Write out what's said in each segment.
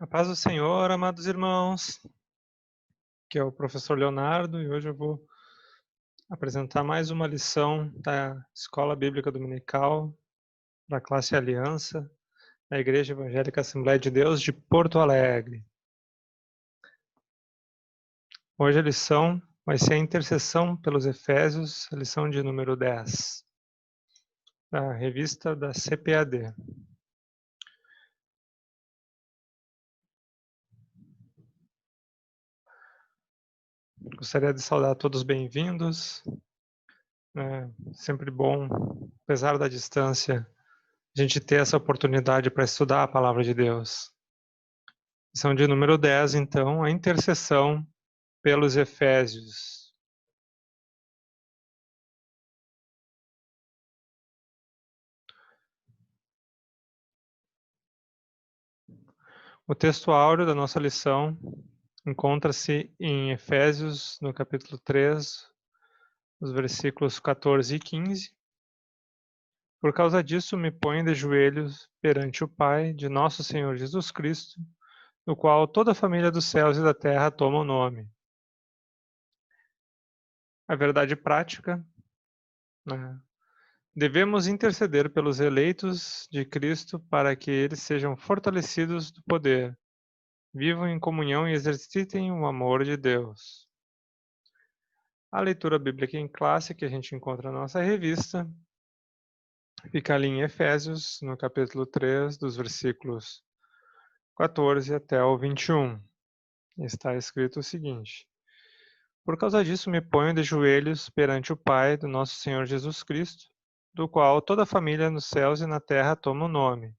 A paz do Senhor, amados irmãos, que é o professor Leonardo, e hoje eu vou apresentar mais uma lição da Escola Bíblica Dominical da classe Aliança, da Igreja Evangélica Assembleia de Deus de Porto Alegre. Hoje a lição vai ser a intercessão pelos Efésios, a lição de número 10, da revista da CPAD. Gostaria de saudar todos bem-vindos. É sempre bom, apesar da distância, a gente ter essa oportunidade para estudar a palavra de Deus. Lição de número 10, então, a intercessão pelos Efésios. O texto áureo da nossa lição encontra-se em Efésios, no capítulo 3, os versículos 14 e 15. Por causa disso, me ponho de joelhos perante o Pai de nosso Senhor Jesus Cristo, no qual toda a família dos céus e da terra toma o nome. A verdade prática, né? Devemos interceder pelos eleitos de Cristo para que eles sejam fortalecidos do poder, vivam em comunhão e exercitem o amor de Deus. A leitura bíblica em classe que a gente encontra na nossa revista fica ali em Efésios, no capítulo 3, dos versículos 14 até o 21. Está escrito o seguinte: Por causa disso me ponho de joelhos perante o Pai do nosso Senhor Jesus Cristo, do qual toda a família nos céus e na terra toma o nome,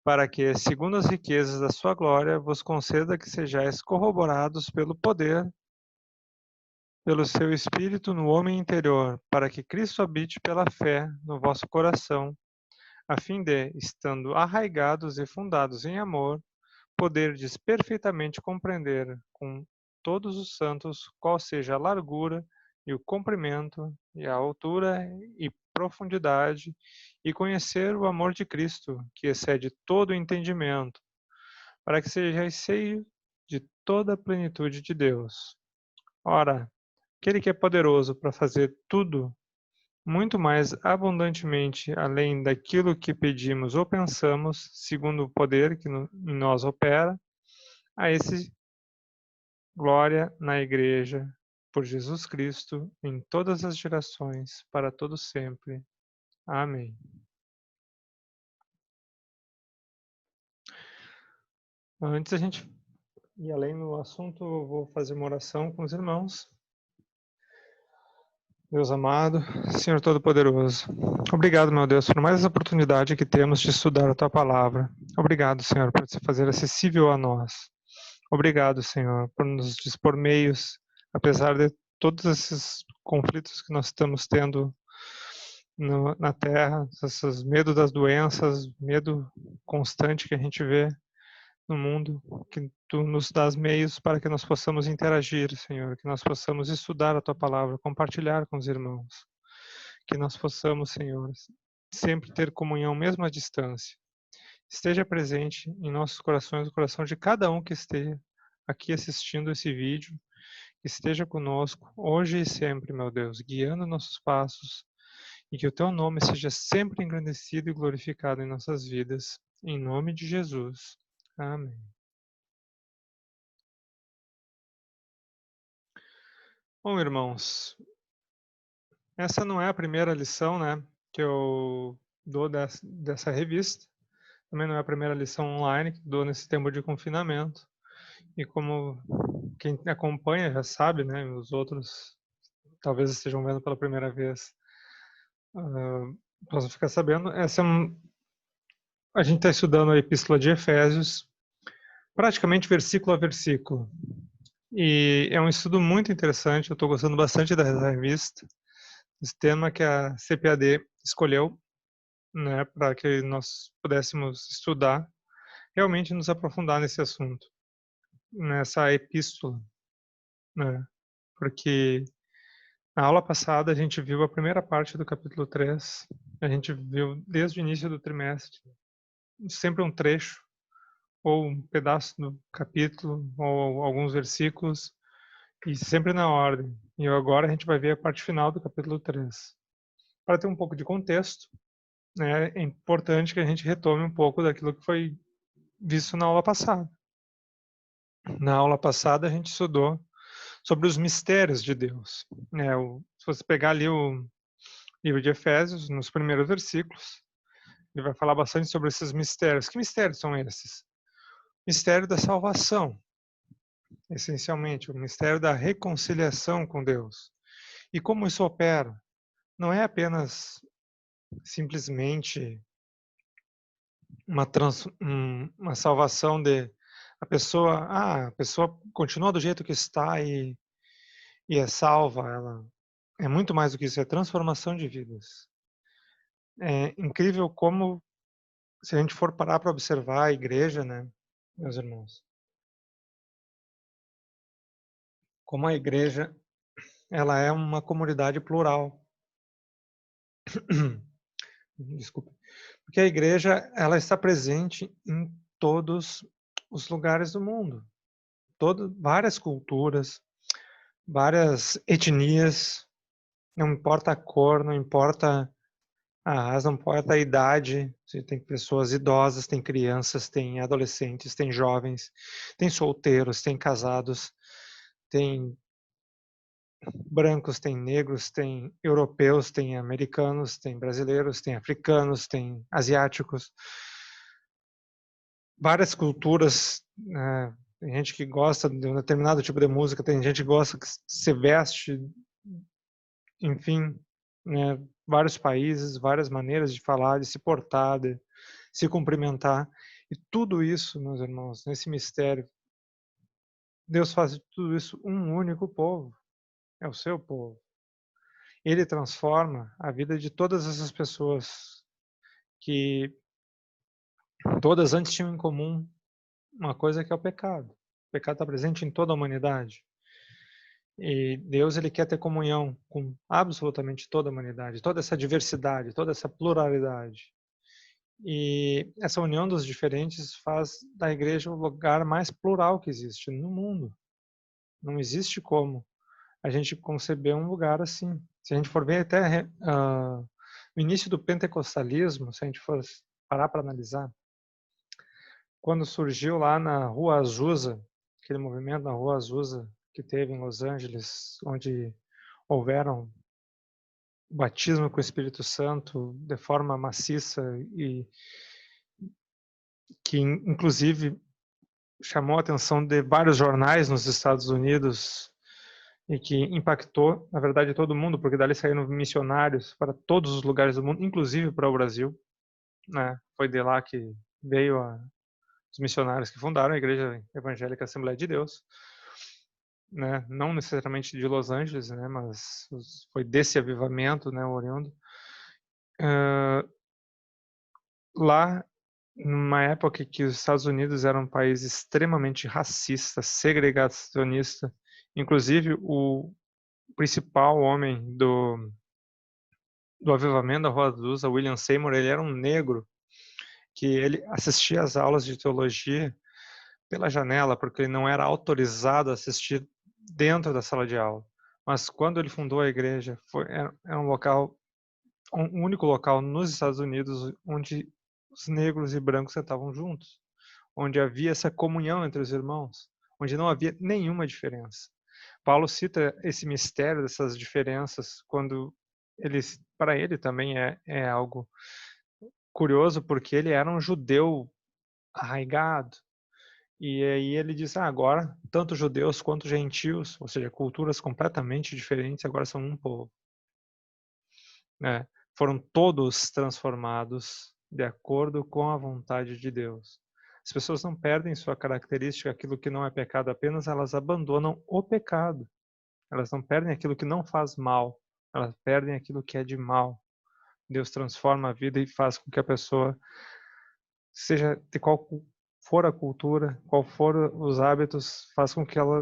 para que, segundo as riquezas da sua glória, vos conceda que sejais corroborados pelo poder, pelo seu Espírito no homem interior, para que Cristo habite pela fé no vosso coração, a fim de, estando arraigados e fundados em amor, poderdes perfeitamente compreender com todos os santos qual seja a largura e o comprimento e a altura e profundidade, e conhecer o amor de Cristo, que excede todo o entendimento, para que sejais cheios de toda a plenitude de Deus. Ora, aquele que é poderoso para fazer tudo muito mais abundantemente além daquilo que pedimos ou pensamos, segundo o poder que em nós opera, a esse glória na Igreja, por Jesus Cristo, em todas as gerações, para todo sempre. Amém. Antes a gente ir além no assunto, eu vou fazer uma oração com os irmãos. Deus amado, Senhor Todo-Poderoso, obrigado, meu Deus, por mais essa oportunidade que temos de estudar a Tua Palavra. Obrigado, Senhor, por se fazer acessível a nós. Obrigado, Senhor, por nos dispor meios, apesar de todos esses conflitos que nós estamos tendo na Terra, esses medo das doenças, medo constante que a gente vê no mundo, que Tu nos dás meios para que nós possamos interagir, Senhor, que nós possamos estudar a Tua Palavra, compartilhar com os irmãos, que nós possamos, Senhor, sempre ter comunhão mesmo à distância. Esteja presente em nossos corações, no coração de cada um que esteja aqui assistindo esse vídeo, que esteja conosco hoje e sempre, meu Deus, guiando nossos passos, e que o Teu nome seja sempre engrandecido e glorificado em nossas vidas. Em nome de Jesus. Amém. Bom, irmãos, essa não é a primeira lição, né, que eu dou dessa revista. Também não é a primeira lição online que dou nesse tempo de confinamento. E como quem acompanha já sabe, né, os outros talvez estejam vendo pela primeira vez, posso ficar sabendo, a gente está estudando a Epístola de Efésios, praticamente versículo a versículo. E é um estudo muito interessante, eu estou gostando bastante da revista, esse tema que a CPAD escolheu, né, para que nós pudéssemos estudar, realmente nos aprofundar nesse assunto, nessa epístola, né, porque na aula passada a gente viu a primeira parte do capítulo 3, a gente viu desde o início do trimestre, sempre um trecho, ou um pedaço do capítulo, ou alguns versículos, e sempre na ordem. E agora a gente vai ver a parte final do capítulo 3. Para ter um pouco de contexto, né, é importante que a gente retome um pouco daquilo que foi visto na aula passada. Na aula passada a gente estudou sobre os mistérios de Deus. Se você pegar ali o livro de Efésios, nos primeiros versículos, ele vai falar bastante sobre esses mistérios. Que mistérios são esses? Mistério da salvação, essencialmente, o mistério da reconciliação com Deus. E como isso opera? Não é apenas simplesmente uma salvação de a pessoa continua do jeito que está e é salva. Ela é muito mais do que isso, é transformação de vidas. É incrível como, se a gente for parar para observar a igreja, né, meus irmãos, como a igreja, ela é uma comunidade plural. Desculpa. Porque a igreja, ela está presente em todos os lugares do mundo. Várias culturas, várias etnias, não importa a cor, não importa a raça, não importa a idade. Você tem pessoas idosas, tem crianças, tem adolescentes, tem jovens, tem solteiros, tem casados, tem brancos, tem negros, tem europeus, tem americanos, tem brasileiros, tem africanos, tem asiáticos. Várias culturas, tem gente que gosta de um determinado tipo de música, tem gente que gosta que se veste, enfim, né, vários países, várias maneiras de falar, de se portar, de se cumprimentar. E tudo isso, meus irmãos, nesse mistério, Deus faz de tudo isso um único povo, é o seu povo. Ele transforma a vida de todas essas pessoas que todas antes tinham em comum uma coisa, que é o pecado. O pecado está presente em toda a humanidade. E Deus, ele quer ter comunhão com absolutamente toda a humanidade, toda essa diversidade, toda essa pluralidade. E essa união dos diferentes faz da igreja o lugar mais plural que existe no mundo. Não existe como a gente conceber um lugar assim. Se a gente for ver até no início do pentecostalismo, se a gente for parar para analisar, quando surgiu lá na Rua Azusa, aquele movimento na Rua Azusa que teve em Los Angeles, onde houveram o batismo com o Espírito Santo de forma maciça e que inclusive chamou a atenção de vários jornais nos Estados Unidos e que impactou, na verdade, todo mundo, porque dali saíram missionários para todos os lugares do mundo, inclusive para o Brasil, né? Foi de lá que veio os missionários que fundaram a Igreja Evangélica Assembleia de Deus, né? Não necessariamente de Los Angeles, né? Mas foi desse avivamento, né? Oriundo. Lá, numa época que os Estados Unidos era um país extremamente racista, segregacionista, inclusive o principal homem do avivamento da Rua Azusa, William Seymour, ele era um negro que ele assistia às aulas de teologia pela janela, porque ele não era autorizado a assistir dentro da sala de aula. Mas quando ele fundou a igreja, era um local, um único local nos Estados Unidos onde os negros e brancos estavam juntos, onde havia essa comunhão entre os irmãos, onde não havia nenhuma diferença. Paulo cita esse mistério dessas diferenças quando para ele também é algo curioso, porque ele era um judeu arraigado. E aí ele diz, agora, tanto judeus quanto gentios, ou seja, culturas completamente diferentes, agora são um povo. Né? Foram todos transformados de acordo com a vontade de Deus. As pessoas não perdem sua característica, aquilo que não é pecado apenas, elas abandonam o pecado. Elas não perdem aquilo que não faz mal, elas perdem aquilo que é de mal. Deus transforma a vida e faz com que a pessoa, seja de qual for a cultura, qual for os hábitos, faz com que ela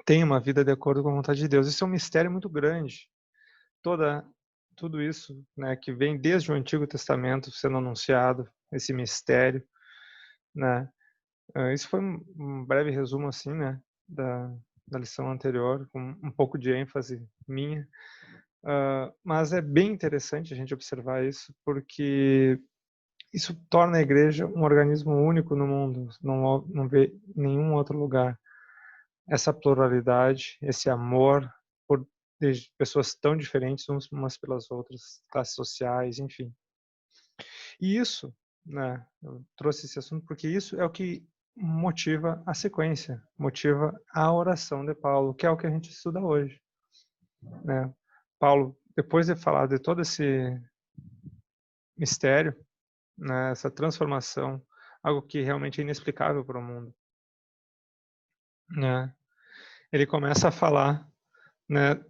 tenha uma vida de acordo com a vontade de Deus. Isso é um mistério muito grande. Tudo isso, né, que vem desde o Antigo Testamento sendo anunciado, esse mistério, né? Isso foi um breve resumo, assim, né, da lição anterior, com um pouco de ênfase minha. Mas é bem interessante a gente observar isso, porque isso torna a igreja um organismo único no mundo, não vê em nenhum outro lugar essa pluralidade, esse amor por pessoas tão diferentes umas pelas outras, classes sociais, enfim. E isso, né, eu trouxe esse assunto porque isso é o que motiva a sequência, motiva a oração de Paulo, que é o que a gente estuda hoje, né? Paulo, depois de falar de todo esse mistério, né, essa transformação, algo que realmente é inexplicável para o mundo, né? Ele começa a falar, né,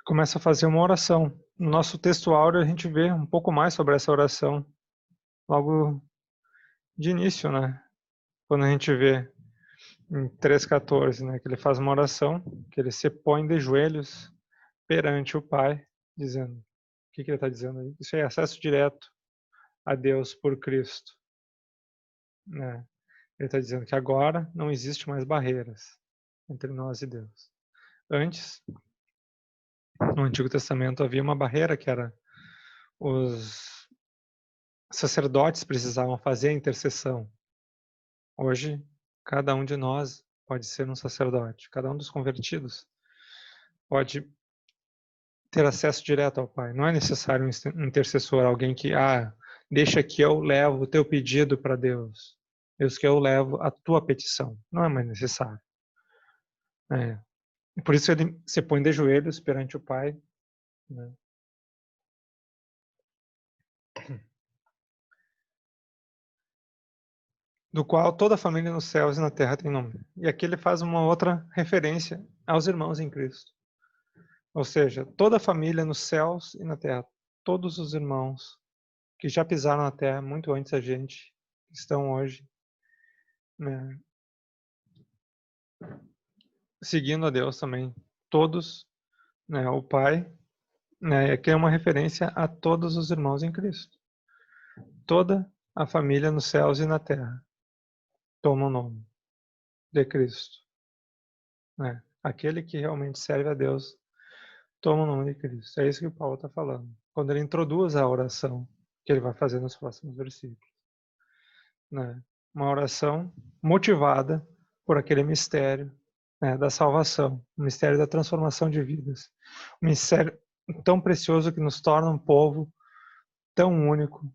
começa a fazer uma oração. No nosso texto áureo a gente vê um pouco mais sobre essa oração, logo de início, né? Quando a gente vê em 3,14, né, que ele faz uma oração, que ele se põe de joelhos perante o Pai, dizendo, o que ele está dizendo aí? Isso é acesso direto a Deus por Cristo, né? Ele está dizendo que agora não existe mais barreiras entre nós e Deus. Antes, no Antigo Testamento, havia uma barreira que era os sacerdotes precisavam fazer a intercessão. Hoje, cada um de nós pode ser um sacerdote, cada um dos convertidos pode ter acesso direto ao Pai. Não é necessário um intercessor, alguém que, deixa que eu levo o teu pedido para Deus. Deus, que eu levo a tua petição. Não é mais necessário. É. Por isso ele se põe de joelhos perante o Pai, né? Do qual toda a família nos céus e na terra tem nome. E aqui ele faz uma outra referência aos irmãos em Cristo. Ou seja, toda a família nos céus e na terra, todos os irmãos que já pisaram na terra muito antes da gente, estão hoje, né, seguindo a Deus também. Todos, né, o Pai, né, aqui é uma referência a todos os irmãos em Cristo. Toda a família nos céus e na terra toma o nome de Cristo, né? Aquele que realmente serve a Deus toma o nome de Cristo. É isso que o Paulo está falando. Quando ele introduz a oração que ele vai fazer nos próximos versículos, né? Uma oração motivada por aquele mistério, né, da salvação, o mistério da transformação de vidas, um mistério tão precioso que nos torna um povo tão único,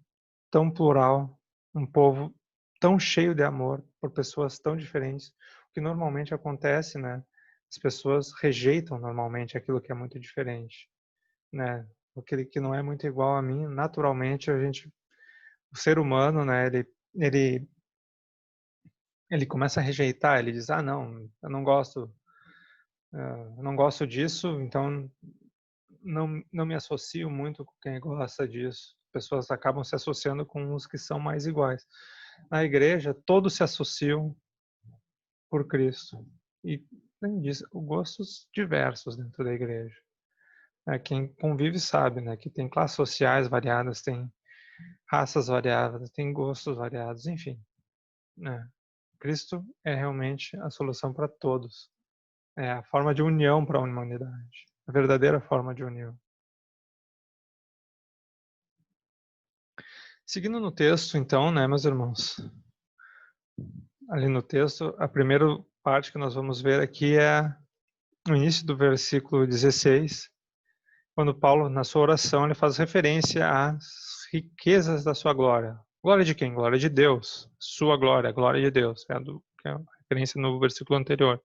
tão plural, um povo tão cheio de amor por pessoas tão diferentes, o que normalmente acontece, né? As pessoas rejeitam normalmente aquilo que é muito diferente, né? Aquele que não é muito igual a mim, naturalmente o ser humano, né? Ele ele começa a rejeitar, ele diz, não, eu não gosto disso, então não me associo muito com quem gosta disso. Pessoas acabam se associando com os que são mais iguais. Na igreja, todos se associam por Cristo. E, além disso, gostos diversos dentro da igreja. Quem convive sabe, né, que tem classes sociais variadas, tem raças variadas, tem gostos variados, enfim, né. Cristo é realmente a solução para todos. É a forma de união para a humanidade, a verdadeira forma de união. Seguindo no texto, então, né, meus irmãos, ali no texto, a primeira parte que nós vamos ver aqui é no início do versículo 16, quando Paulo, na sua oração, ele faz referência às riquezas da sua glória. Glória de quem? Glória de Deus. Sua glória, a glória de Deus, que é a referência no versículo anterior.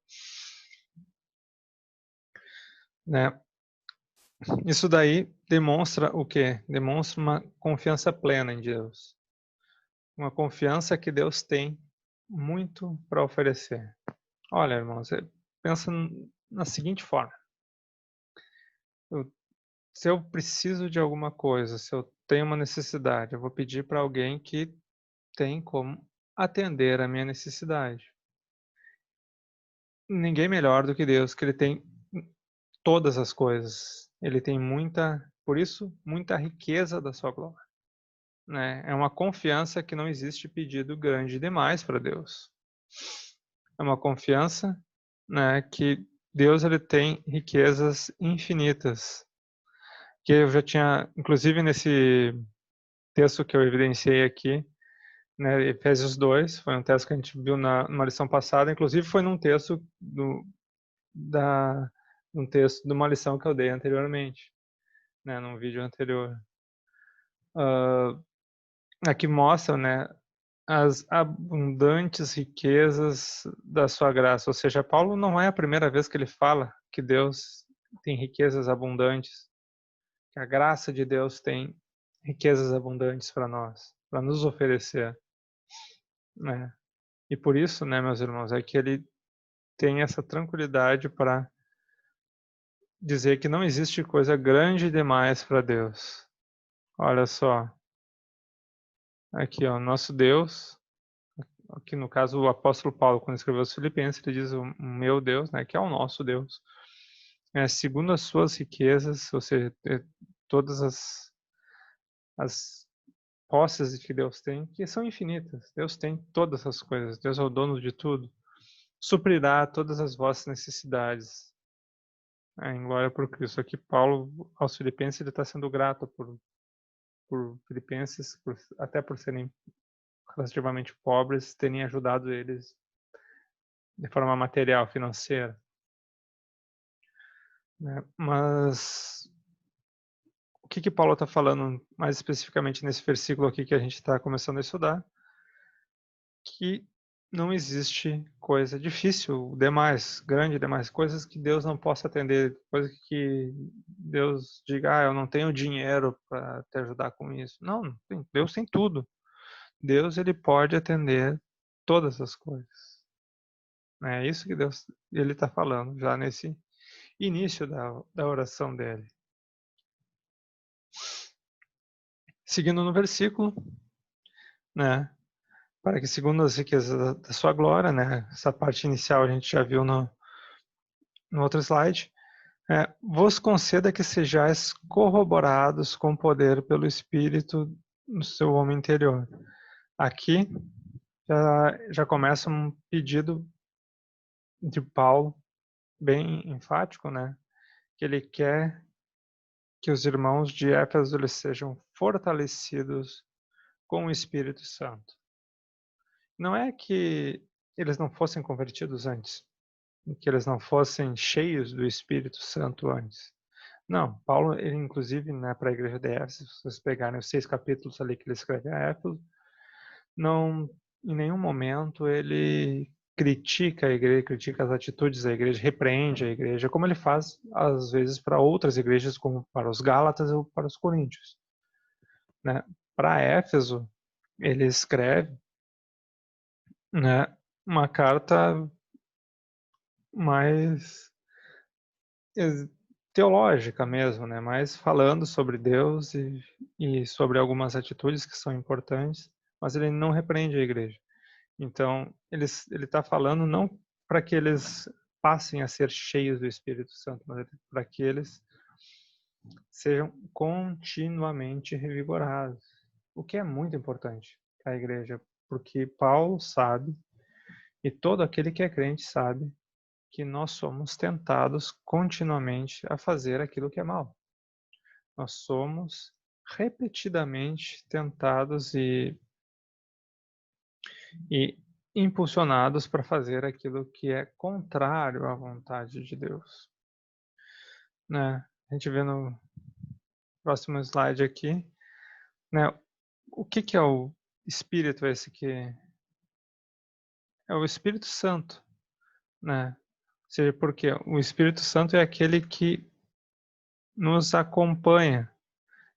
Né? Isso daí demonstra o quê? Demonstra uma confiança plena em Deus. Uma confiança que Deus tem muito para oferecer. Olha, irmãos, pensa na seguinte forma. Se eu preciso de alguma coisa, se eu tenho uma necessidade, eu vou pedir para alguém que tem como atender a minha necessidade. Ninguém melhor do que Deus, que ele tem todas as coisas. Ele tem muita, por isso, muita riqueza da sua glória. né? É uma confiança que não existe pedido grande demais para Deus. É uma confiança, né, que Deus ele tem riquezas infinitas. Que eu já tinha, inclusive nesse texto que eu evidenciei aqui, né, Efésios 2, foi um texto que a gente viu numa lição passada, inclusive foi num texto um texto de uma lição que eu dei anteriormente, né, num vídeo anterior. Aqui mostra, né, as abundantes riquezas da sua graça. Ou seja, Paulo não é a primeira vez que ele fala que Deus tem riquezas abundantes, que a graça de Deus tem riquezas abundantes para nós, para nos oferecer, né? E por isso, né, meus irmãos, é que ele tem essa tranquilidade para dizer que não existe coisa grande demais para Deus. Olha só, aqui, ó, nosso Deus, aqui no caso o apóstolo Paulo, quando escreveu os Filipenses, ele diz o meu Deus, né, que é o nosso Deus, segundo as suas riquezas, ou seja, todas as posses que Deus tem, que são infinitas. Deus tem todas as coisas, Deus é o dono de tudo. Suprirá todas as vossas necessidades. Em glória por Cristo. Aqui Paulo, aos Filipenses, ele está sendo grato por Filipenses, até por serem relativamente pobres, terem ajudado eles de forma material, financeira. Né? Mas o que Paulo está falando mais especificamente nesse versículo aqui que a gente está começando a estudar? Que não existe coisa difícil demais, grande demais, coisas que Deus não possa atender, coisas que Deus diga, eu não tenho dinheiro para te ajudar com isso. Não, Deus tem tudo. Deus ele pode atender todas as coisas. É isso que Deus ele está falando já nesse início da oração dele. Seguindo no versículo, né? Para que segundo as riquezas da sua glória, né? Essa parte inicial a gente já viu no outro slide. Vos conceda que sejais corroborados com poder pelo Espírito no seu homem interior. Aqui já começa um pedido de Paulo bem enfático, né? Que ele quer que os irmãos de Éfeso eles sejam fortalecidos com o Espírito Santo. Não é que eles não fossem convertidos antes, que eles não fossem cheios do Espírito Santo antes. Não, Paulo, ele inclusive, né, para a igreja de Éfeso, se vocês pegarem os 6 capítulos ali que ele escreve a Éfeso, não, em nenhum momento ele critica a igreja, critica as atitudes da igreja, repreende a igreja, como ele faz às vezes para outras igrejas, como para os Gálatas ou para os Coríntios. Né? Para Éfeso, ele escreve, né, uma carta mais teológica mesmo, né? Mais falando sobre Deus e sobre algumas atitudes que são importantes, mas ele não repreende a igreja. Então, ele está falando não para que eles passem a ser cheios do Espírito Santo, mas para que eles sejam continuamente revigorados, o que é muito importante para a igreja, porque Paulo sabe, e todo aquele que é crente sabe, que nós somos tentados continuamente a fazer aquilo que é mal. Nós somos repetidamente tentados e impulsionados para fazer aquilo que é contrário à vontade de Deus. Né? A gente vê no próximo slide aqui, né? O que é o Espírito esse que é o Espírito Santo, né? Ou seja, porque o Espírito Santo é aquele que nos acompanha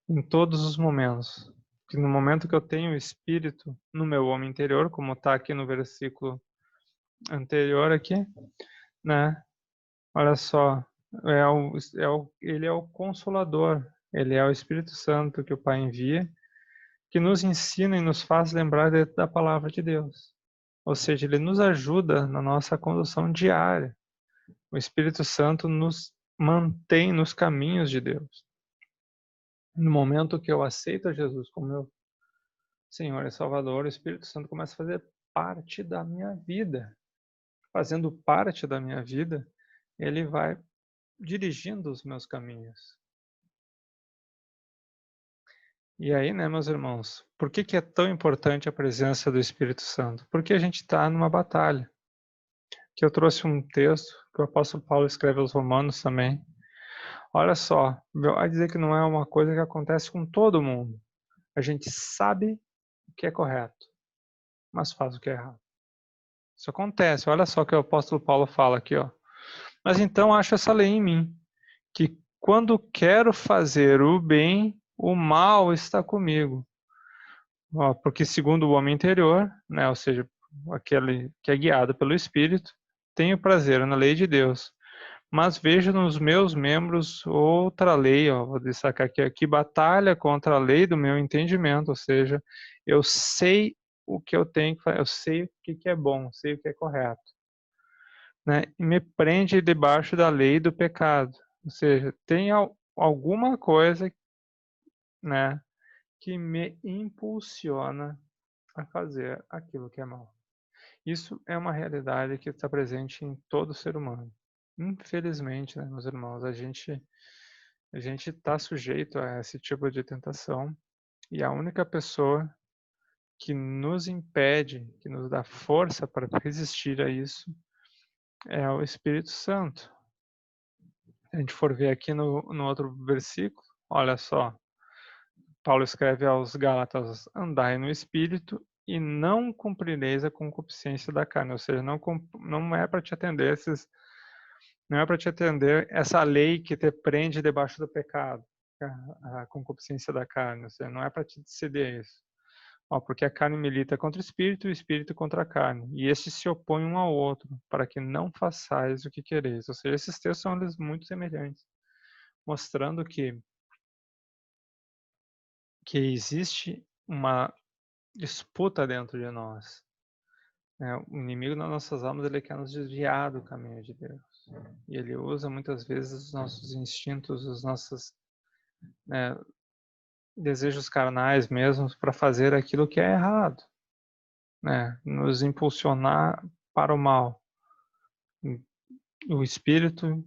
em todos os momentos. Que no momento que eu tenho o Espírito no meu homem interior, como está aqui no versículo anterior aqui, né? Olha só, ele é o Consolador, ele é o Espírito Santo que o Pai envia, que nos ensina e nos faz lembrar da palavra de Deus. Ou seja, ele nos ajuda na nossa condução diária. O Espírito Santo nos mantém nos caminhos de Deus. No momento que eu aceito a Jesus como meu Senhor e Salvador, o Espírito Santo começa a fazer parte da minha vida. Fazendo parte da minha vida, ele vai dirigindo os meus caminhos. E aí, né, meus irmãos, por que é tão importante a presença do Espírito Santo? Porque a gente está numa batalha. Que eu trouxe um texto que o apóstolo Paulo escreve aos Romanos também. Olha só, vai dizer que não é uma coisa que acontece com todo mundo. A gente sabe o que é correto, mas faz o que é errado. Isso acontece. Olha só o que o apóstolo Paulo fala aqui, ó. Mas então acho essa lei em mim, que quando quero fazer o bem, o mal está comigo. Ó, porque segundo o homem interior, né, ou seja, aquele que é guiado pelo Espírito, tenho prazer na lei de Deus. Mas vejo nos meus membros outra lei, ó, vou destacar aqui, que batalha contra a lei do meu entendimento, ou seja, eu sei o que eu tenho que fazer, eu sei o que é bom, sei o que é correto, né? E me prende debaixo da lei do pecado, ou seja, tem alguma coisa, né, que me impulsiona a fazer aquilo que é mal. Isso é uma realidade que está presente em todo ser humano. Infelizmente, né, meus irmãos, a gente está sujeito a esse tipo de tentação e a única pessoa que nos impede, que nos dá força para resistir a isso, é o Espírito Santo. Se a gente for ver aqui no outro versículo, olha só, Paulo escreve aos Gálatas: andai no Espírito e não cumprireis a concupiscência da carne, ou seja, não é para te atender não é para te atender essa lei que te prende debaixo do pecado, a concupiscência da carne, ou seja, não é para te ceder isso. Ó, porque a carne milita contra o espírito e o espírito contra a carne, e estes se opõem um ao outro, para que não façais o que quereis. Ou seja, esses textos são eles muito semelhantes, mostrando que existe uma disputa dentro de nós. Né? O inimigo das nossas almas, ele quer nos desviar do caminho de Deus. E ele usa muitas vezes os nossos instintos, os nossos, né, desejos carnais mesmos para fazer aquilo que é errado, né? Nos impulsionar para o mal. O Espírito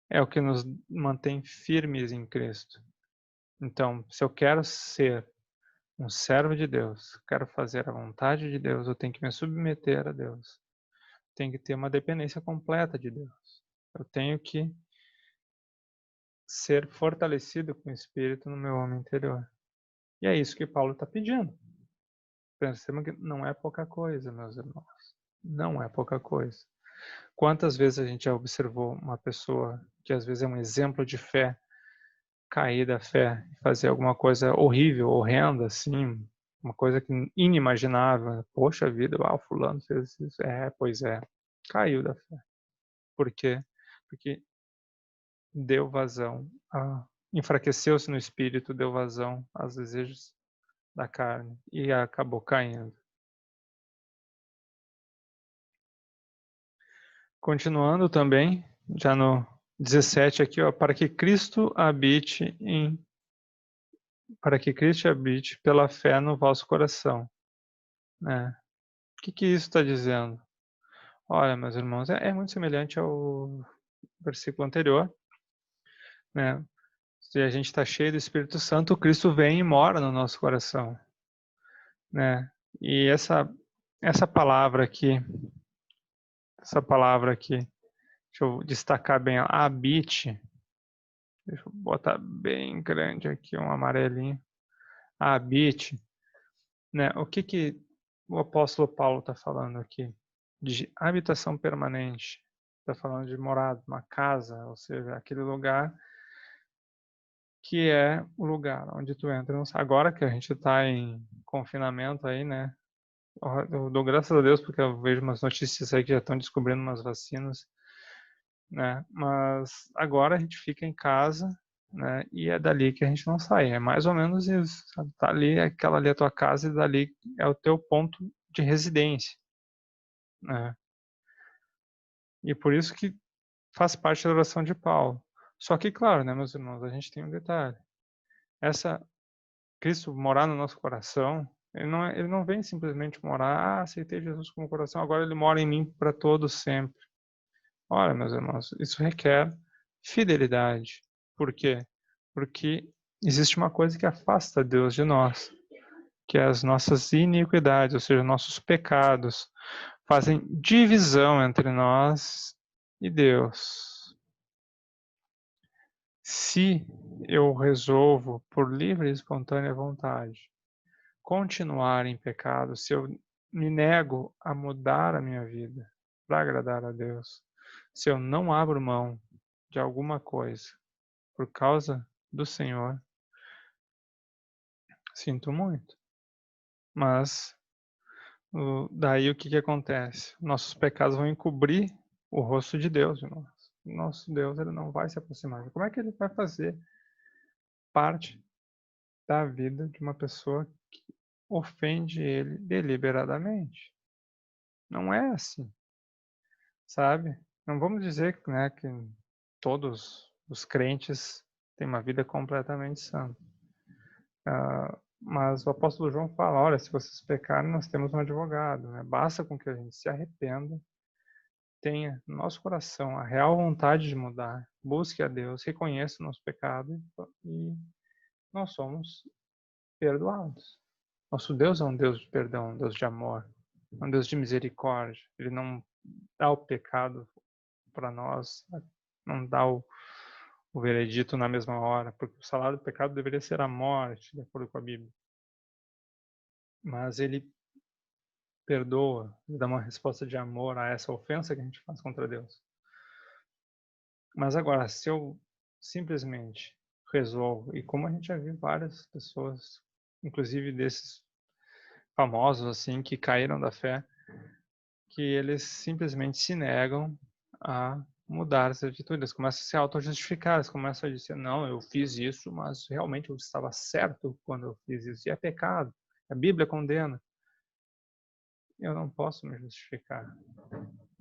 é o que nos mantém firmes em Cristo. Então, se eu quero ser um servo de Deus, quero fazer a vontade de Deus, eu tenho que me submeter a Deus. Tenho que ter uma dependência completa de Deus. Eu tenho que ser fortalecido com o Espírito no meu homem interior. E é isso que Paulo está pedindo. Percebam que não é pouca coisa, meus irmãos. Não é pouca coisa. Quantas vezes a gente já observou uma pessoa que às vezes é um exemplo de fé, cair da fé, fazer alguma coisa horrível, horrenda, assim, uma coisa que inimaginável. Poxa vida, o fulano fez isso. Pois é, caiu da fé. Por quê? Porque deu vazão, enfraqueceu-se no espírito, deu vazão aos desejos da carne e acabou caindo. Continuando também, já no 17 aqui, ó, para que Cristo habite pela fé no vosso coração, né? O que isso está dizendo? Olha, meus irmãos, é muito semelhante ao versículo anterior, né? Se a gente está cheio do Espírito Santo, o Cristo vem e mora no nosso coração, né? E essa palavra aqui, deixa eu destacar bem, habite. Deixa eu botar bem grande aqui, um amarelinho. Habite, né? O que o apóstolo Paulo está falando aqui? De habitação permanente. Está falando de morada, uma casa, ou seja, aquele lugar que é o lugar onde tu entra. Agora que a gente está em confinamento aí, né? Eu dou graças a Deus porque eu vejo umas notícias aí que já estão descobrindo umas vacinas, né? Mas agora a gente fica em casa, né? E é dali que a gente não sai. É mais ou menos isso, sabe? Tá ali, aquela ali é a tua casa e dali é o teu ponto de residência, né? E por isso que faz parte da oração de Paulo. Só que, claro, né, meus irmãos, a gente tem um detalhe. Essa Cristo morar no nosso coração, Ele não vem simplesmente morar, aceitei Jesus como coração, agora ele mora em mim para todo sempre. Ora, meus irmãos, isso requer fidelidade. Por quê? Porque existe uma coisa que afasta Deus de nós, que é as nossas iniquidades, ou seja, nossos pecados, fazem divisão entre nós e Deus. Se eu resolvo, por livre e espontânea vontade, continuar em pecado, se eu me nego a mudar a minha vida para agradar a Deus, se eu não abro mão de alguma coisa por causa do Senhor, sinto muito. Mas daí o que acontece? Nossos pecados vão encobrir o rosto de Deus, irmãos. Nosso Deus, ele não vai se aproximar. Como é que ele vai fazer parte da vida de uma pessoa que ofende ele deliberadamente? Não é assim, sabe? Não vamos dizer, né, que todos os crentes têm uma vida completamente santa. Mas o apóstolo João fala, olha, se vocês pecarem, nós temos um advogado, né? Basta com que a gente se arrependa, tenha no nosso coração a real vontade de mudar, busque a Deus, reconheça o nosso pecado e nós somos perdoados. Nosso Deus é um Deus de perdão, um Deus de amor, um Deus de misericórdia. Ele não dá o pecado para nós, não dá o veredito na mesma hora, porque o salário do pecado deveria ser a morte, de acordo com a Bíblia. Mas ele perdoa, ele dá uma resposta de amor a essa ofensa que a gente faz contra Deus. Mas agora, se eu simplesmente resolvo, e como a gente já viu várias pessoas, inclusive desses famosos assim, que caíram da fé, que eles simplesmente se negam a mudar essa atitude, eles começam a se auto-justificar, eles começam a dizer, não, eu fiz isso, mas realmente eu estava certo quando eu fiz isso, e é pecado, a Bíblia condena. Eu não posso me justificar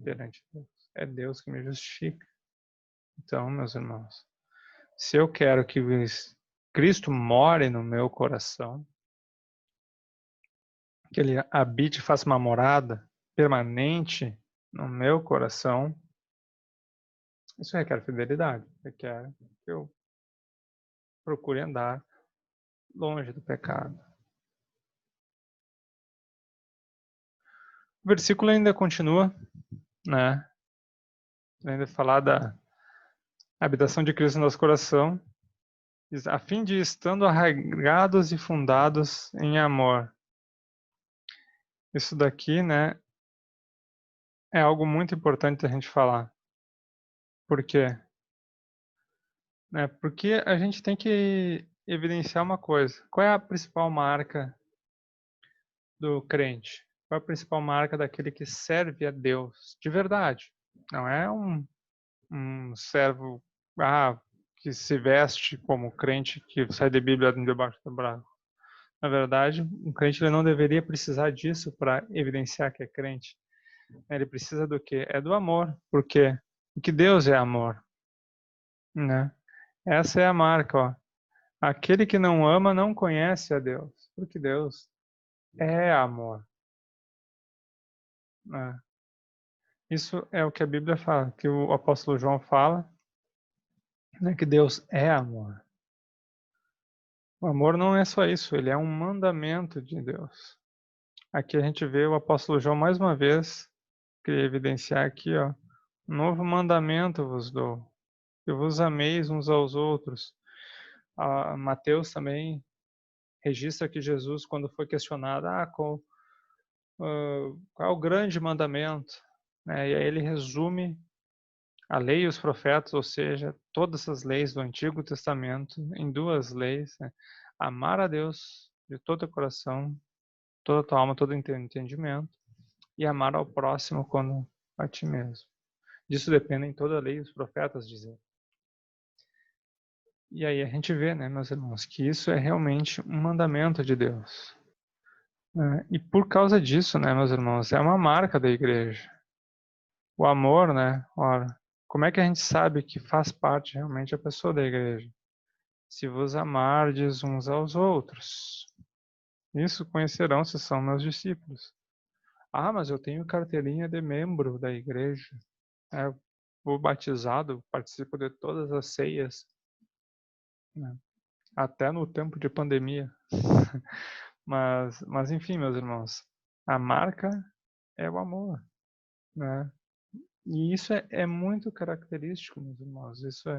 perante Deus, é Deus que me justifica. Então, meus irmãos, se eu quero que Cristo more no meu coração, que Ele habite e faça uma morada permanente no meu coração, isso requer fidelidade, requer que eu procure andar longe do pecado. O versículo ainda continua, né? Ainda falar da habitação de Cristo no nosso coração, a fim de estando arraigados e fundados em amor. Isso daqui, né, é algo muito importante a gente falar. Por quê? Porque a gente tem que evidenciar uma coisa. Qual é a principal marca do crente? Qual é a principal marca daquele que serve a Deus de verdade? Não é um servo que se veste como crente que sai de Bíblia debaixo do braço. Na verdade, um crente ele não deveria precisar disso para evidenciar que é crente. Ele precisa do quê? É do amor. Por quê? Porque Deus é amor, né? Essa é a marca, ó. Aquele que não ama não conhece a Deus, porque Deus é amor, né? Isso é o que a Bíblia fala, que o apóstolo João fala, né, que Deus é amor. O amor não é só isso, ele é um mandamento de Deus. Aqui a gente vê o apóstolo João mais uma vez, queria evidenciar aqui, ó, um novo mandamento vos dou, que vos ameis uns aos outros. Mateus também registra que Jesus, quando foi questionado, qual é o grande mandamento? Né? E aí ele resume a lei e os profetas, ou seja, todas as leis do Antigo Testamento, em duas leis, né? Amar a Deus de todo o coração, toda a tua alma, todo o entendimento, e amar ao próximo como a ti mesmo. Disso dependem toda a lei e os profetas dizer. E aí a gente vê, né, meus irmãos, que isso é realmente um mandamento de Deus. E por causa disso, né, meus irmãos, é uma marca da igreja. O amor, né, ora, como é que a gente sabe que faz parte realmente a pessoa da igreja? Se vos amardes uns aos outros. Isso conhecerão se são meus discípulos. Ah, mas eu tenho carteirinha de membro da igreja. Eu fui batizado, participo de todas as ceias, né? Até no tempo de pandemia. Mas enfim, meus irmãos, a marca é o amor, né? E isso é muito característico, meus irmãos. Isso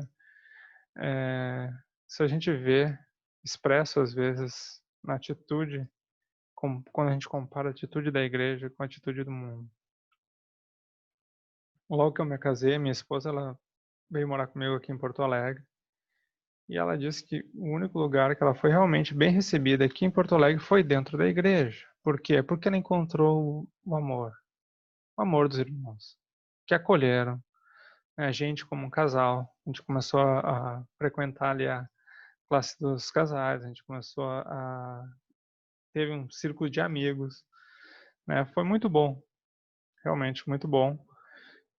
a gente vê expresso às vezes na atitude, quando a gente compara a atitude da igreja com a atitude do mundo. Logo que eu me casei, minha esposa ela veio morar comigo aqui em Porto Alegre. E ela disse que o único lugar que ela foi realmente bem recebida aqui em Porto Alegre foi dentro da igreja. Por quê? Porque ela encontrou o amor dos irmãos, que acolheram, né, a gente como um casal. A gente começou a frequentar ali a classe dos casais, a gente começou teve um círculo de amigos, né? Foi muito bom, realmente muito bom.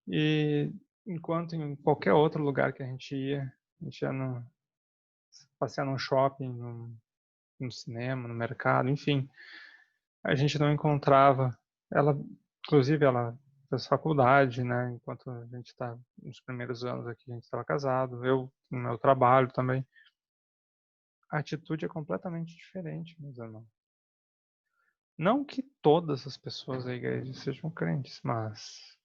E enquanto em qualquer outro lugar que a gente ia passear num shopping, no cinema, no mercado, enfim, a gente não encontrava. Ela, inclusive, ela fez faculdade, né? Enquanto a gente está nos primeiros anos aqui, a gente estava casado. Eu, no meu trabalho também. A atitude é completamente diferente, meus irmãos. Não que todas as pessoas da igreja sejam crentes, mas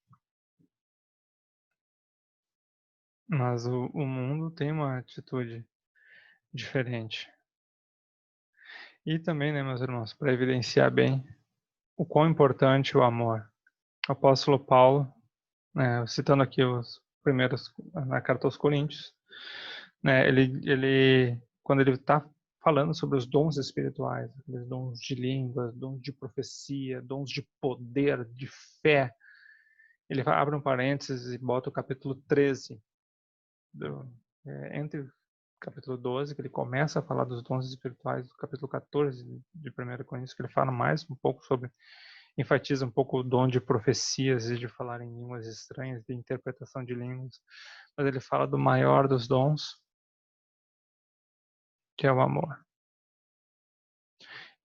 o mundo tem uma atitude diferente. E também, né, meus irmãos, para evidenciar bem o quão importante é o amor. O apóstolo Paulo, né, citando aqui os primeiros na carta aos Coríntios, né, quando ele está falando sobre os dons espirituais, aqueles dons de línguas, dons de profecia, dons de poder, de fé, ele abre um parênteses e bota o capítulo 13, entre o capítulo 12, que ele começa a falar dos dons espirituais, do capítulo 14 de 1 Coríntios, que ele fala mais um pouco sobre, enfatiza um pouco o dom de profecias e de falar em línguas estranhas, de interpretação de línguas, mas ele fala do maior dos dons, que é o amor.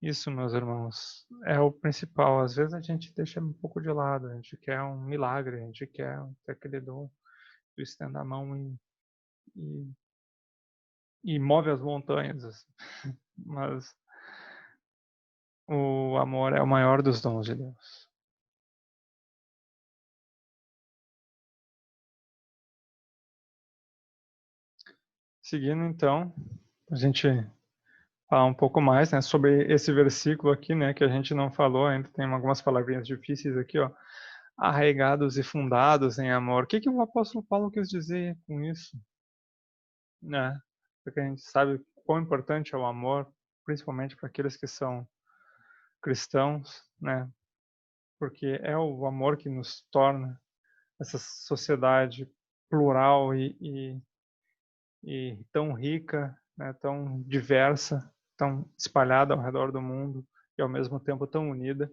Isso, meus irmãos, é o principal. Às vezes a gente deixa um pouco de lado, a gente quer um milagre, a gente quer aquele dom, tu estenda a mão e, e move as montanhas, assim. Mas o amor é o maior dos dons de Deus. Seguindo então, a gente falar um pouco mais, né, sobre esse versículo aqui, né, que a gente não falou, ainda tem algumas palavrinhas difíceis aqui, ó. Arraigados e fundados em amor. O que que o apóstolo Paulo quis dizer com isso, né? Porque a gente sabe quão importante é o amor, principalmente para aqueles que são cristãos, né? Porque é o amor que nos torna essa sociedade plural e tão rica, né? Tão diversa, tão espalhada ao redor do mundo e ao mesmo tempo tão unida,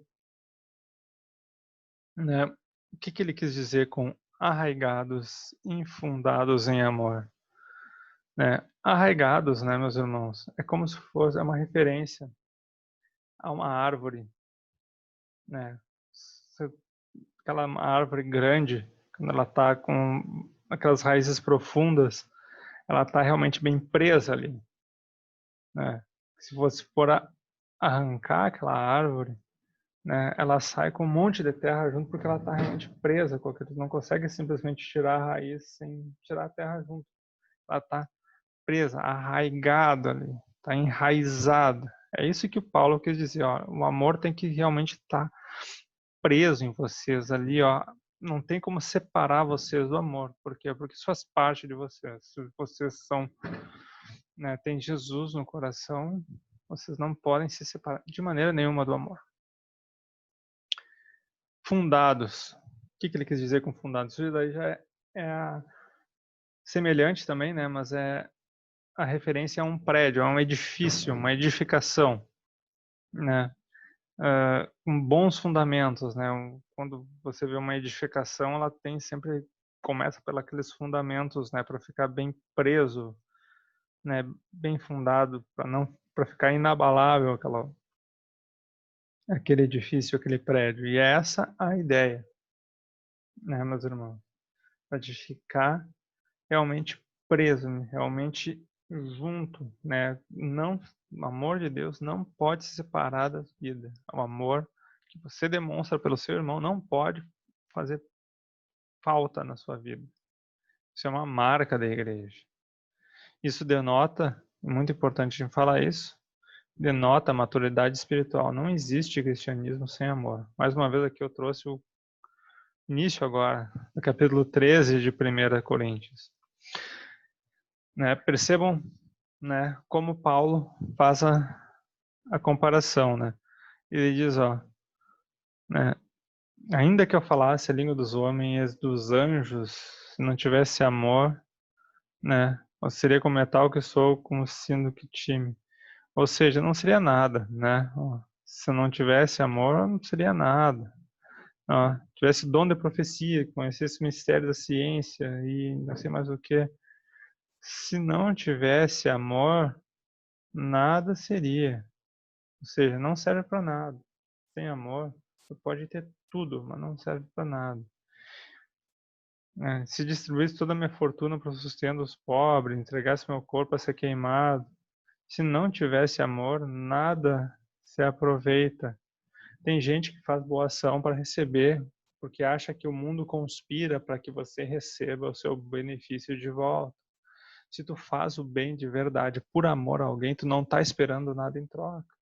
né? O que que ele quis dizer com arraigados, infundados em amor? Né? Arraigados, né, meus irmãos? É como se fosse uma referência a uma árvore, né? Aquela árvore grande, quando ela está com aquelas raízes profundas, ela está realmente bem presa ali, né? Se você for arrancar aquela árvore, né, ela sai com um monte de terra junto porque ela está realmente presa com aquilo. Não consegue simplesmente tirar a raiz sem tirar a terra junto. Ela está presa, arraigada ali, está enraizada. É isso que o Paulo quis dizer, ó. O amor tem que realmente estar preso em vocês ali, ó. Não tem como separar vocês do amor. Por quê? Porque isso faz parte de vocês. Se vocês são, né, tem Jesus no coração, vocês não podem se separar de maneira nenhuma do amor. Fundados. O que ele quis dizer com fundados? Isso daí já é semelhante também, né? Mas é a referência a um prédio, a um edifício, uma edificação, né? Com bons fundamentos, né? Quando você vê uma edificação, ela tem sempre começa pelos fundamentos, né? Para ficar bem preso, né? Bem fundado, para ficar inabalável aquele edifício, aquele prédio. E é essa a ideia, né, meus irmãos? Para te ficar realmente preso, né, realmente junto, né? Não, o amor de Deus não pode se separar da vida. O amor que você demonstra pelo seu irmão não pode fazer falta na sua vida. Isso é uma marca da igreja. Isso denota, é muito importante a gente falar isso, denota maturidade espiritual. Não existe cristianismo sem amor. Mais uma vez aqui eu trouxe o início agora, do capítulo 13 de 1 Coríntios. Né? Percebam, né, como Paulo faz a comparação. Né? Ele diz, ó, né, ainda que eu falasse a língua dos homens e dos anjos, se não tivesse amor, né, eu seria como metal que sou, como sino que time. Ou seja, não seria nada, né? Se eu não tivesse amor, não seria nada. Tivesse dom de profecia, conhecesse o mistério da ciência e não sei mais o que. Se não tivesse amor, nada seria. Ou seja, não serve para nada. Sem amor, você pode ter tudo, mas não serve para nada. Se distribuísse toda a minha fortuna para o sustento dos pobres, entregasse meu corpo a ser queimado, se não tivesse amor, nada se aproveita. Tem gente que faz boa ação para receber, porque acha que o mundo conspira para que você receba o seu benefício de volta. Se tu faz o bem de verdade, por amor a alguém, tu não está esperando nada em troca.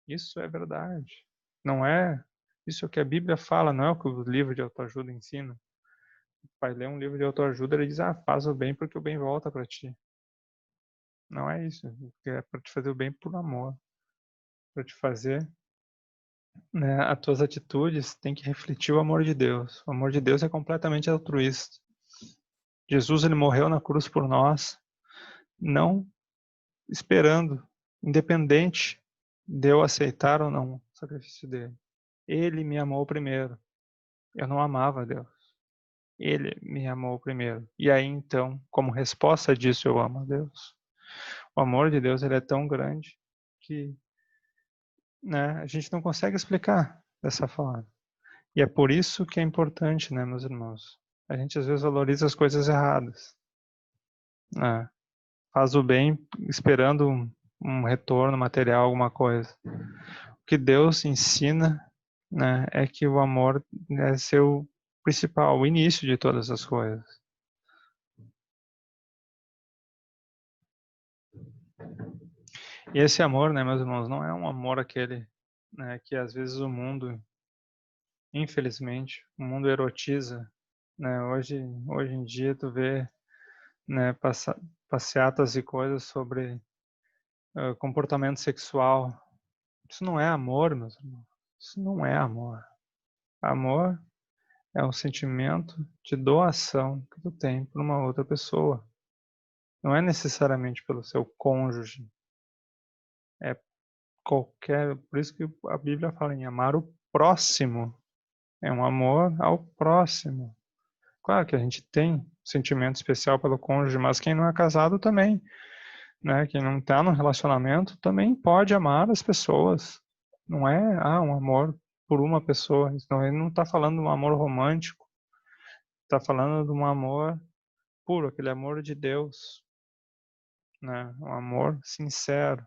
Isso é verdade. Não é isso que a Bíblia fala, não é o que o livro de autoajuda ensina. O pai lê um livro de autoajuda, ele diz, faz o bem porque o bem volta para ti. Não é isso. É para te fazer o bem por amor. Para te fazer, né, as tuas atitudes têm que refletir o amor de Deus. O amor de Deus é completamente altruísta. Jesus, ele morreu na cruz por nós, não esperando, independente de eu aceitar ou não o sacrifício dele. Ele me amou primeiro. Eu não amava Deus. Ele me amou primeiro. E aí, então, como resposta disso, eu amo a Deus. O amor de Deus, ele é tão grande que, né, a gente não consegue explicar dessa forma. E é por isso que é importante, né, meus irmãos? A gente às vezes valoriza as coisas erradas. Né? Faz o bem esperando um retorno material, alguma coisa. O que Deus ensina, né, é que o amor é seu principal, o início de todas as coisas. E esse amor, né, meus irmãos, não é um amor aquele, né, que às vezes o mundo, infelizmente, o mundo erotiza, né? Hoje em dia tu vê, né, passeatas e coisas sobre comportamento sexual. Isso não é amor, meus irmãos. Isso não é amor. Amor é um sentimento de doação que tu tem por uma outra pessoa. Não é necessariamente pelo seu cônjuge. É qualquer. Por isso que a Bíblia fala em amar o próximo. É um amor ao próximo. Claro que a gente tem sentimento especial pelo cônjuge, mas quem não é casado também, né? Quem não está num relacionamento também pode amar as pessoas. Não é um amor por uma pessoa. Ele não está falando de um amor romântico. Está falando de um amor puro, aquele amor de Deus, né? Um amor sincero,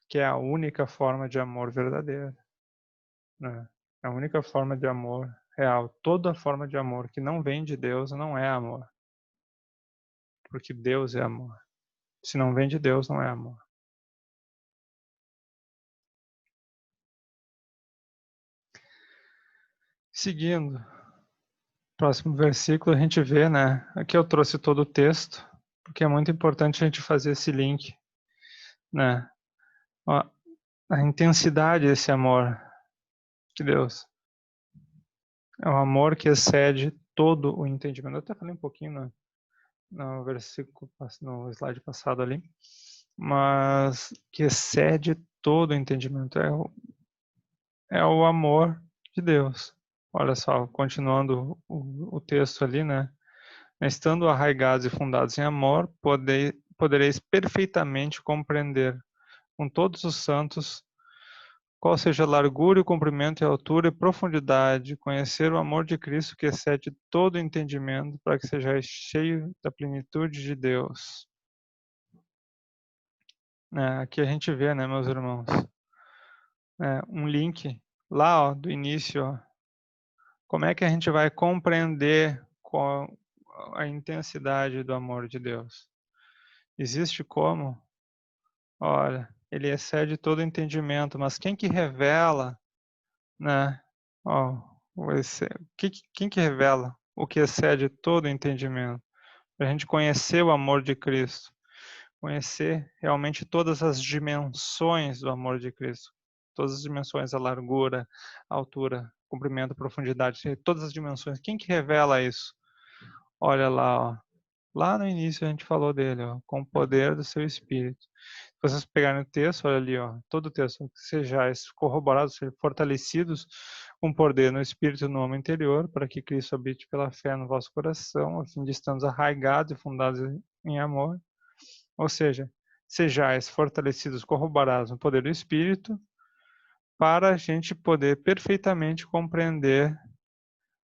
que é a única forma de amor verdadeiro, né? A única forma de amor real. Toda forma de amor que não vem de Deus não é amor, porque Deus é amor. Se não vem de Deus, não é amor. Seguindo, próximo versículo a gente vê, né? Aqui eu trouxe todo o texto, porque é muito importante a gente fazer esse link, né? Ó, a intensidade desse amor de Deus é um amor que excede todo o entendimento. Eu até falei um pouquinho no versículo, no slide passado ali, mas que excede todo o entendimento. É o amor de Deus. Olha só, continuando o texto ali, né? Estando arraigados e fundados em amor, podereis perfeitamente compreender com todos os santos qual seja a largura, o comprimento, a altura e profundidade, conhecer o amor de Cristo que excede todo entendimento, para que sejais cheio da plenitude de Deus. Aqui a gente vê, né, meus irmãos, um link lá, ó, do início, ó. Como é que a gente vai compreender qual a intensidade do amor de Deus? Existe como? Olha, ele excede todo entendimento, mas quem que revela, né? Ó, quem que revela o que excede todo entendimento? Para a gente conhecer o amor de Cristo, conhecer realmente todas as dimensões do amor de Cristo, todas as dimensões, a largura, a altura, comprimento, profundidade, todas as dimensões. Quem que revela isso? Olha lá, ó. Lá no início a gente falou dele, ó, com o poder do seu Espírito. Se vocês pegarem o texto, olha ali, ó, todo o texto, sejais corroborados, sejam fortalecidos com poder no Espírito e no homem interior, para que Cristo habite pela fé no vosso coração, a fim de estarmos arraigados e fundados em amor. Ou seja, sejais fortalecidos, corroborados no poder do Espírito, para a gente poder perfeitamente compreender,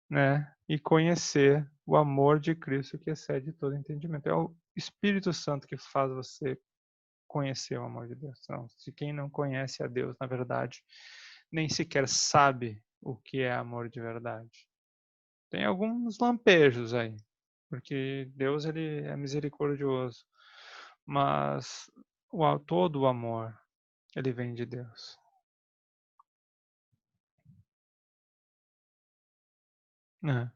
né, e conhecer o amor de Cristo que excede todo entendimento. É o Espírito Santo que faz você conhecer o amor de Deus. Não, se quem não conhece a Deus, na verdade, nem sequer sabe o que é amor de verdade. Tem alguns lampejos aí, porque Deus ele é misericordioso, mas todo o amor ele vem de Deus. Né?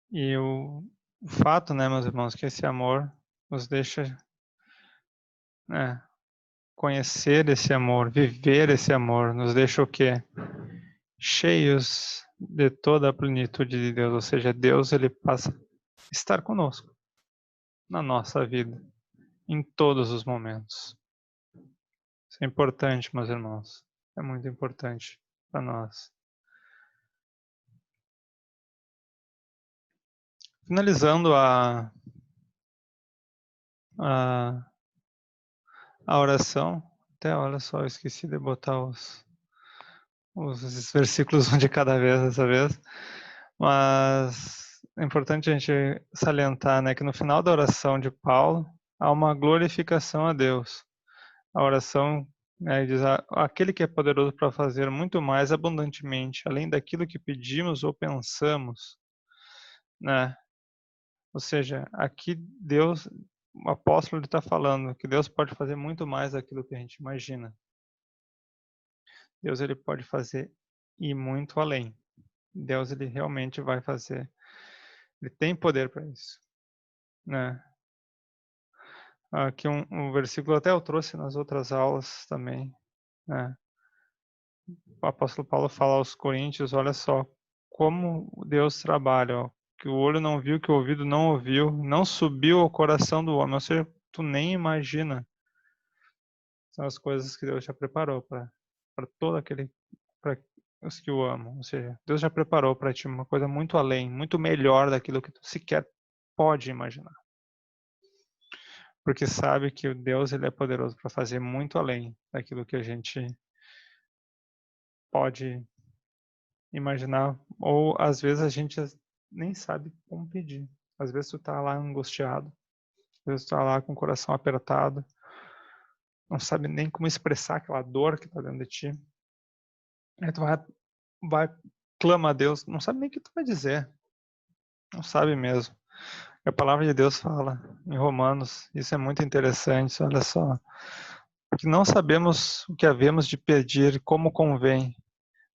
E o fato, né, meus irmãos, que esse amor nos deixa, né, conhecer esse amor, viver esse amor, nos deixa o quê? Cheios de toda a plenitude de Deus, ou seja, Deus ele passa a estar conosco na nossa vida, em todos os momentos. Isso é importante, meus irmãos. É muito importante para nós. Finalizando a, a oração, até olha só, eu esqueci de botar os versículos um de cada vez dessa vez, mas é importante a gente salientar, né, que no final da oração de Paulo há uma glorificação a Deus. A oração, né, diz: aquele que é poderoso para fazer muito mais abundantemente, além daquilo que pedimos ou pensamos, né? Ou seja, aqui Deus, o apóstolo está falando que Deus pode fazer muito mais daquilo que a gente imagina. Deus ele pode fazer e muito além. Deus ele realmente vai fazer. Ele tem poder para isso, né? Aqui um versículo até eu trouxe nas outras aulas também, né? O apóstolo Paulo fala aos Coríntios, olha só, como Deus trabalha, ó, que o olho não viu, que o ouvido não ouviu, não subiu ao coração do homem, ou seja, tu nem imagina. São as coisas que Deus já preparou para todo aquele, para os que o amam. Ou seja, Deus já preparou para ti uma coisa muito além, muito melhor daquilo que tu sequer pode imaginar. Porque sabe que o Deus ele é poderoso para fazer muito além daquilo que a gente pode imaginar, ou às vezes a gente nem sabe como pedir. Às vezes tu tá lá angustiado, às vezes tu tá lá com o coração apertado, não sabe nem como expressar aquela dor que tá dentro de ti. Aí tu vai clama a Deus, não sabe nem o que tu vai dizer, não sabe mesmo. A palavra de Deus fala em Romanos, isso é muito interessante, olha só, que não sabemos o que havemos de pedir como convém,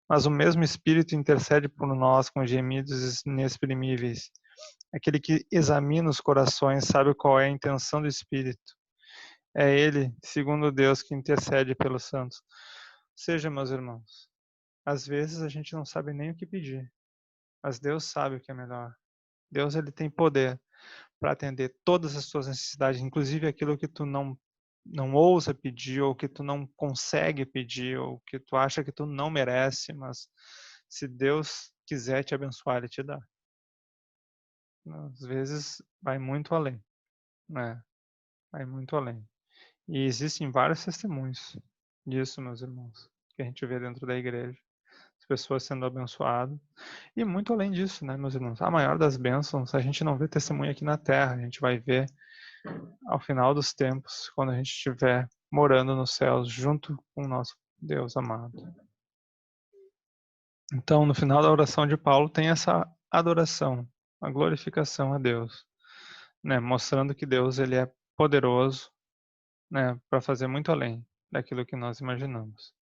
mas o mesmo Espírito intercede por nós com gemidos inexprimíveis. Aquele que examina os corações sabe qual é a intenção do Espírito. É Ele, segundo Deus, que intercede pelos santos. Ou seja, meus irmãos, às vezes a gente não sabe nem o que pedir, mas Deus sabe o que é melhor. Deus ele tem poder para atender todas as tuas necessidades, inclusive aquilo que tu não ousa pedir, ou que tu não consegue pedir, ou que tu acha que tu não merece, mas se Deus quiser te abençoar, Ele te dá. Às vezes vai muito além, né? Vai muito além. E existem vários testemunhos. disso, meus irmãos, que a gente vê dentro da igreja. As pessoas sendo abençoadas. E muito além disso, né, meus irmãos? A maior das bênçãos, a gente não vê testemunho aqui na terra, a gente vai ver ao final dos tempos, quando a gente estiver morando nos céus junto com o nosso Deus amado. Então, no final da oração de Paulo tem essa adoração, a glorificação a Deus, né, mostrando que Deus ele é poderoso, né, para fazer muito além daquilo que nós imaginamos.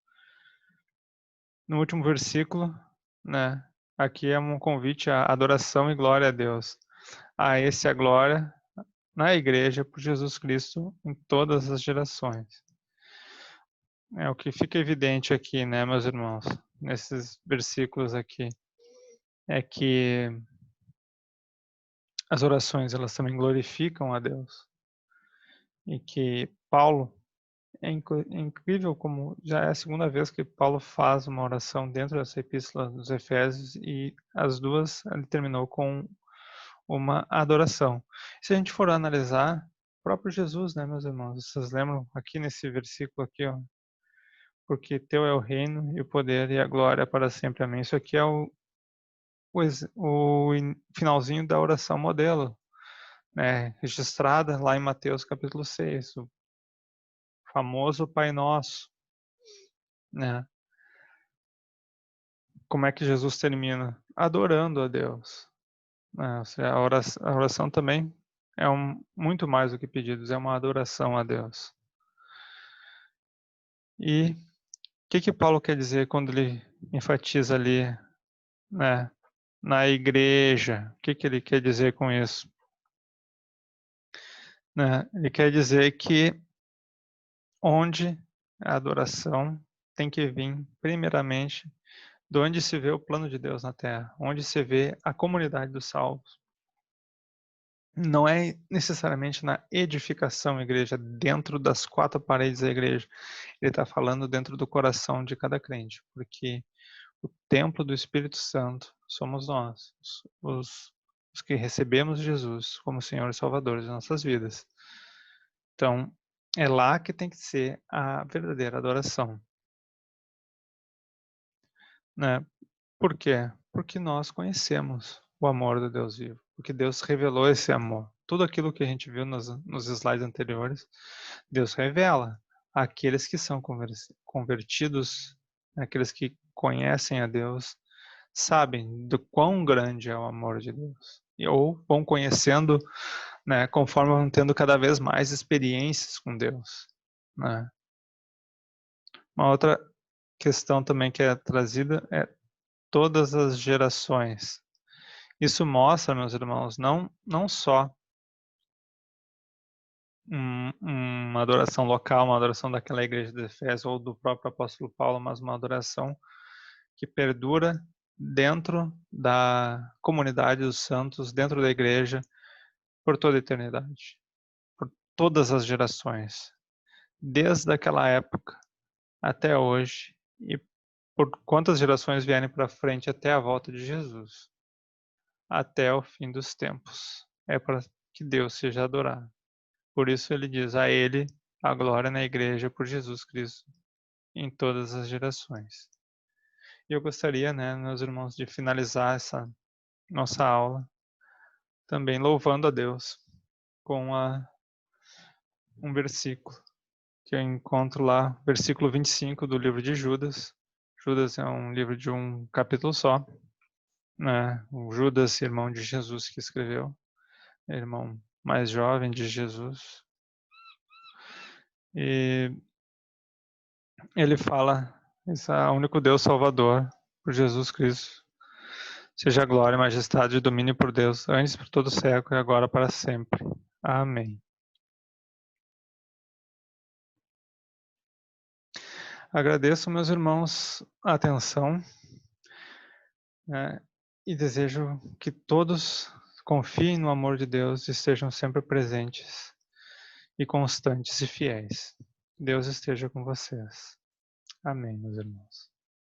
No último versículo, né, aqui é um convite à adoração e glória a Deus. A esse a glória na igreja por Jesus Cristo em todas as gerações. É o que fica evidente aqui, né, meus irmãos, nesses versículos aqui, é que as orações elas também glorificam a Deus e que Paulo é incrível como já é a segunda vez que Paulo faz uma oração dentro dessa epístola dos Efésios e as duas ele terminou com uma adoração. Se a gente for analisar, o próprio Jesus, né, meus irmãos, vocês lembram aqui nesse versículo aqui, ó, porque teu é o reino e o poder e a glória para sempre, amém. Isso aqui é o finalzinho da oração modelo, né, registrada lá em Mateus capítulo 6, o famoso Pai Nosso, né? Como é que Jesus termina? Adorando a Deus. Né? Ou seja, a oração também é muito mais do que pedidos, é uma adoração a Deus. E o que Paulo quer dizer quando ele enfatiza ali, né, na igreja? O que ele quer dizer com isso? Né? Ele quer dizer que onde a adoração tem que vir primeiramente de onde se vê o plano de Deus na terra, onde se vê a comunidade dos salvos. Não é necessariamente na edificação igreja, dentro das quatro paredes da igreja. Ele está falando dentro do coração de cada crente, porque o templo do Espírito Santo somos nós, os que recebemos Jesus como Senhor e Salvador de nossas vidas. Então, é lá que tem que ser a verdadeira adoração. Né? Por quê? Porque nós conhecemos o amor do Deus vivo, porque Deus revelou esse amor. Tudo aquilo que a gente viu nos slides anteriores, Deus revela àqueles que são convertidos, aqueles que conhecem a Deus, sabem do quão grande é o amor de Deus. Ou vão conhecendo, né, conforme vão tendo cada vez mais experiências com Deus. Né? Uma outra questão também que é trazida é todas as gerações. Isso mostra, meus irmãos, não só uma adoração local, uma adoração daquela igreja de Efésios ou do próprio apóstolo Paulo, mas uma adoração que perdura dentro da comunidade dos santos, dentro da igreja, por toda a eternidade, por todas as gerações, desde aquela época até hoje e por quantas gerações vierem para frente até a volta de Jesus, até o fim dos tempos. É para que Deus seja adorado. Por isso ele diz a ele a glória na igreja por Jesus Cristo em todas as gerações. E eu gostaria, né, meus irmãos, de finalizar essa nossa aula também louvando a Deus com um versículo que eu encontro lá, versículo 25 do livro de Judas. Judas é um livro de um capítulo só, né? O Judas, irmão de Jesus, que escreveu, irmão mais jovem de Jesus. E ele fala, esse é o único Deus Salvador, por Jesus Cristo. Seja glória, majestade e domínio por Deus, antes por todo século e agora para sempre. Amém. Agradeço, meus irmãos, a atenção, né, e desejo que todos confiem no amor de Deus e estejam sempre presentes e constantes e fiéis. Deus esteja com vocês. Amém, meus irmãos.